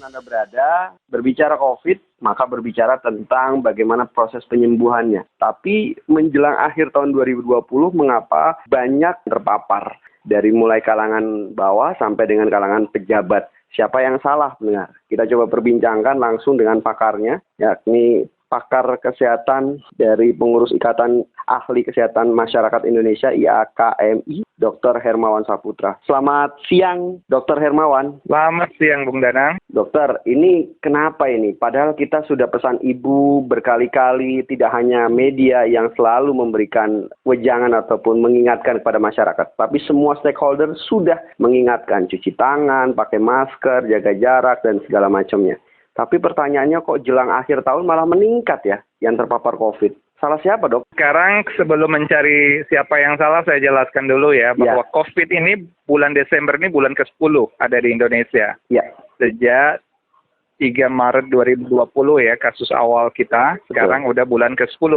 Anda berada, berbicara COVID, maka berbicara tentang bagaimana proses penyembuhannya. Tapi menjelang akhir tahun 2020, mengapa banyak terpapar? Dari mulai kalangan bawah sampai dengan kalangan pejabat. Siapa yang salah, pendengar? Kita coba perbincangkan langsung dengan pakarnya, yakni pakar kesehatan dari pengurus Ikatan Ahli Kesehatan Masyarakat Indonesia IAKMI, Dr. Hermawan Saputra. Selamat siang, Dr. Hermawan. Selamat siang, Bung Danang. Dokter, ini kenapa ini? Padahal kita sudah pesan ibu berkali-kali, tidak hanya media yang selalu memberikan wejangan ataupun mengingatkan kepada masyarakat, tapi semua stakeholder sudah mengingatkan cuci tangan, pakai masker, jaga jarak, dan segala macamnya. Tapi pertanyaannya kok jelang akhir tahun malah meningkat ya yang terpapar COVID. Salah siapa, Dok? Sekarang sebelum mencari siapa yang salah, saya jelaskan dulu ya bahwa COVID ini bulan Desember ini bulan ke-10 ada di Indonesia. Ya. Sejak 3 Maret 2020 ya kasus awal kita, sekarang udah bulan ke-10.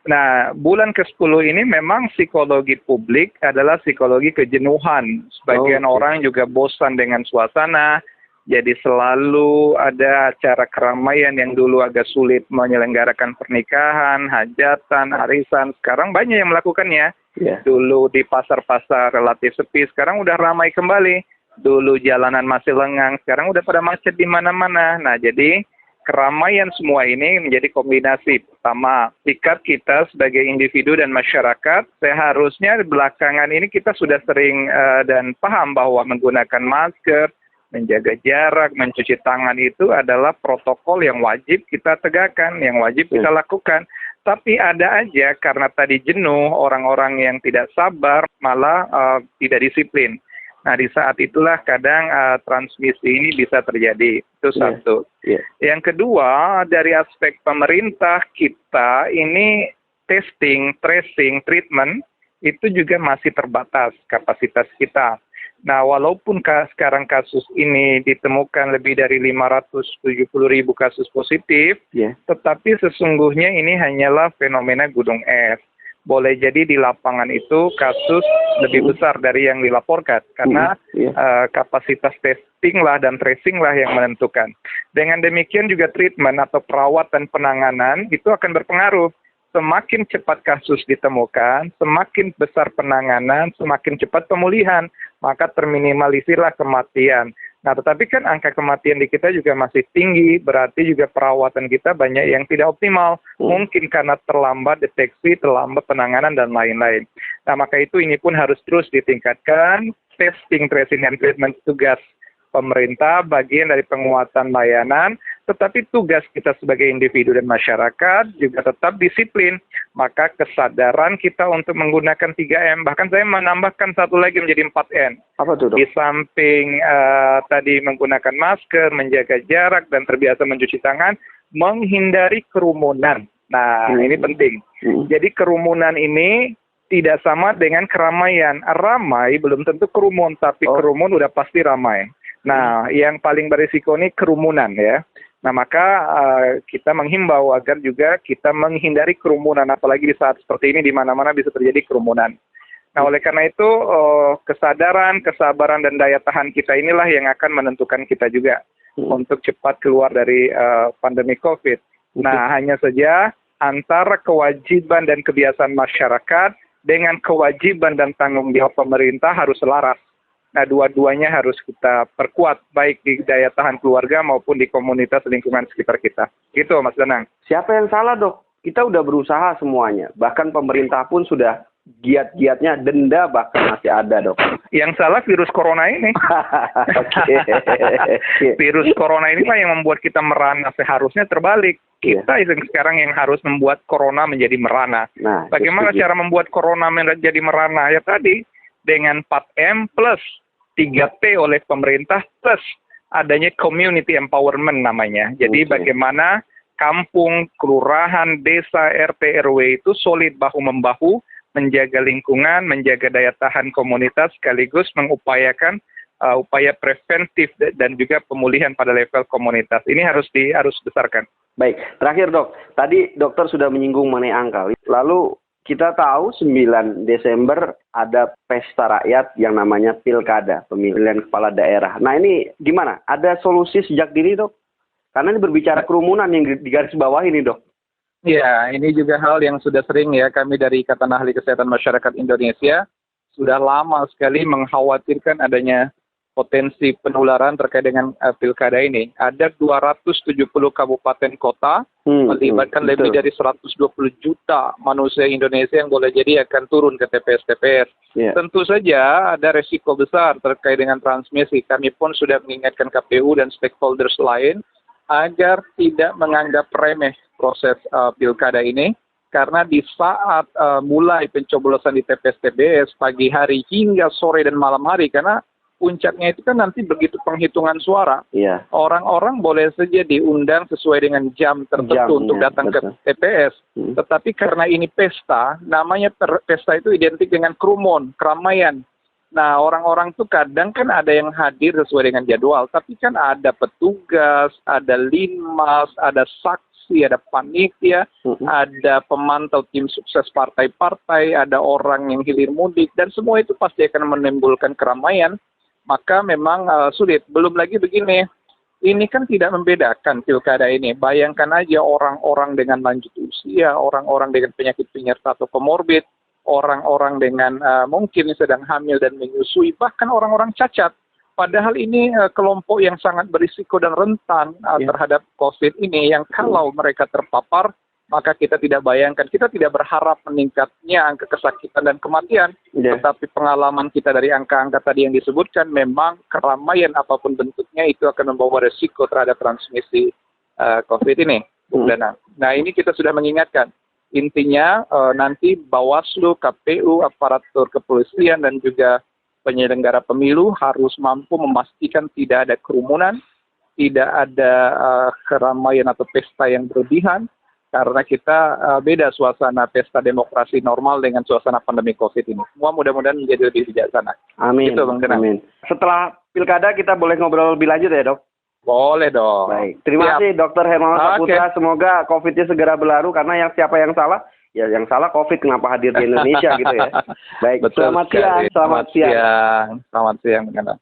Nah, bulan ke-10 ini memang psikologi publik adalah psikologi kejenuhan. Sebagian orang juga bosan dengan suasana. Jadi selalu ada acara keramaian yang dulu agak sulit menyelenggarakan pernikahan, hajatan, arisan. Sekarang banyak yang melakukannya. Dulu di pasar-pasar relatif sepi, sekarang udah ramai kembali. Dulu jalanan masih lengang, sekarang udah pada macet di mana-mana. Nah, jadi keramaian semua ini menjadi kombinasi. Pertama, sikap kita sebagai individu dan masyarakat, seharusnya belakangan ini kita sudah sering dan paham bahwa menggunakan masker, menjaga jarak, mencuci tangan itu adalah protokol yang wajib kita tegakkan, yang wajib kita lakukan. Tapi ada aja karena tadi jenuh, orang-orang yang tidak sabar malah tidak disiplin. Nah, di saat itulah kadang transmisi ini bisa terjadi. Itu satu. Yang kedua, dari aspek pemerintah kita ini testing, tracing, treatment itu juga masih terbatas kapasitas kita. Nah, walaupun sekarang kasus ini ditemukan lebih dari 570.000 kasus positif, tetapi sesungguhnya ini hanyalah fenomena gunung es. Boleh jadi di lapangan itu kasus lebih besar dari yang dilaporkan, karena kapasitas testing lah dan tracing lah yang menentukan. Dengan demikian juga treatment atau perawatan penanganan itu akan berpengaruh. Semakin cepat kasus ditemukan, semakin besar penanganan, semakin cepat pemulihan, maka terminimalisirlah kematian. Nah, tetapi kan angka kematian di kita juga masih tinggi, berarti juga perawatan kita banyak yang tidak optimal. Mungkin karena terlambat deteksi, terlambat penanganan, dan lain-lain. Nah, maka itu ini pun harus terus ditingkatkan, testing, tracing, dan treatment tugas pemerintah, bagian dari penguatan layanan, tetapi tugas kita sebagai individu dan masyarakat juga tetap disiplin. Maka kesadaran kita untuk menggunakan 3M, bahkan saya menambahkan satu lagi menjadi 4N. Apa tuh, Dok? Di samping tadi menggunakan masker, menjaga jarak, dan terbiasa mencuci tangan, menghindari kerumunan. Nah, ini penting. Jadi kerumunan ini tidak sama dengan keramaian. Ramai belum tentu kerumun, tapi kerumun udah pasti ramai. Nah, yang paling berisiko ini kerumunan ya. Nah, maka kita menghimbau agar juga kita menghindari kerumunan, apalagi di saat seperti ini di mana-mana bisa terjadi kerumunan. Nah, oleh karena itu kesadaran, kesabaran, dan daya tahan kita inilah yang akan menentukan kita juga untuk cepat keluar dari pandemi COVID. Nah, hanya saja antara kewajiban dan kebiasaan masyarakat dengan kewajiban dan tanggung jawab pemerintah harus selaras. Nah, dua-duanya harus kita perkuat, baik di daya tahan keluarga maupun di komunitas lingkungan sekitar kita. Gitu, Mas Danang. Siapa yang salah, Dok? Kita udah berusaha semuanya. Bahkan pemerintah pun sudah giat-giatnya, denda bahkan masih ada, Dok. Yang salah virus corona ini. Virus corona ini lah yang membuat kita merana. Seharusnya terbalik. Kita sekarang yang harus membuat corona menjadi merana. Nah, bagaimana cara membuat corona menjadi merana? Ya tadi, dengan 4M plus 3P oleh pemerintah plus adanya community empowerment namanya. Jadi bagaimana kampung, kelurahan, desa, RT, RW itu solid bahu-membahu, menjaga lingkungan, menjaga daya tahan komunitas, sekaligus mengupayakan upaya preventif dan juga pemulihan pada level komunitas. Ini harus besarkan. Baik, terakhir, Dok. Tadi dokter sudah menyinggung mengenai angka. Lalu Kita tahu 9 Desember ada pesta rakyat yang namanya Pilkada, pemilihan kepala daerah. Nah ini gimana? Ada solusi sejak dini, Dok? Karena ini berbicara kerumunan yang di garis bawah ini, Dok. Ya, ini juga hal yang sudah sering ya kami dari Ikatan Ahli Kesehatan Masyarakat Indonesia sudah lama sekali mengkhawatirkan adanya potensi penularan terkait dengan pilkada ini. Ada 270 kabupaten kota melibatkan lebih dari 120 juta manusia Indonesia yang boleh jadi akan turun ke TPS-TPS. Yeah. Tentu saja ada resiko besar terkait dengan transmisi. Kami pun sudah mengingatkan KPU dan stakeholders lain agar tidak menganggap remeh proses pilkada ini. Karena di saat mulai pencoblosan di TPS-TPS pagi hari hingga sore dan malam hari, karena puncaknya itu kan nanti begitu penghitungan suara. Iya. Orang-orang boleh saja diundang sesuai dengan jam tertentu untuk datang ke TPS. Tetapi karena ini pesta, namanya pesta itu identik dengan keramaian. Nah, orang-orang tuh kadang kan ada yang hadir sesuai dengan jadwal, tapi kan ada petugas, ada linmas, ada saksi, ada panitia, ada pemantau tim sukses partai-partai, ada orang yang hilir mudik, dan semua itu pasti akan menimbulkan keramaian. Maka memang sulit. Belum lagi begini, ini kan tidak membedakan pilkada ini. Bayangkan aja orang-orang dengan lanjut usia, orang-orang dengan penyakit penyerta atau komorbid, orang-orang dengan mungkin sedang hamil dan menyusui, bahkan orang-orang cacat. Padahal ini kelompok yang sangat berisiko dan rentan terhadap COVID ini, yang kalau mereka terpapar, maka kita tidak bayangkan, kita tidak berharap meningkatnya angka kesakitan dan kematian. Tetapi pengalaman kita dari angka-angka tadi yang disebutkan, memang keramaian apapun bentuknya itu akan membawa resiko terhadap transmisi COVID ini. Nah ini kita sudah mengingatkan. Intinya nanti Bawaslu, KPU, aparatur kepolisian, dan juga penyelenggara pemilu harus mampu memastikan tidak ada kerumunan, tidak ada keramaian atau pesta yang berlebihan, karena kita beda suasana pesta demokrasi normal dengan suasana pandemi COVID ini. Semua mudah-mudahan menjadi lebih bijaksana. Amin. Gitu, Bang Denang. Amin. Setelah pilkada kita boleh ngobrol lebih lanjut ya, Dok? Boleh dong. Baik. Terima kasih Dr. Hermawan Saputra. Semoga COVID-nya segera berlalu, karena siapa yang salah? Ya yang salah COVID, kenapa hadir di Indonesia gitu ya. Baik. Betul Selamat sekali. siang. Selamat siang. Selamat siang, Bang Denang.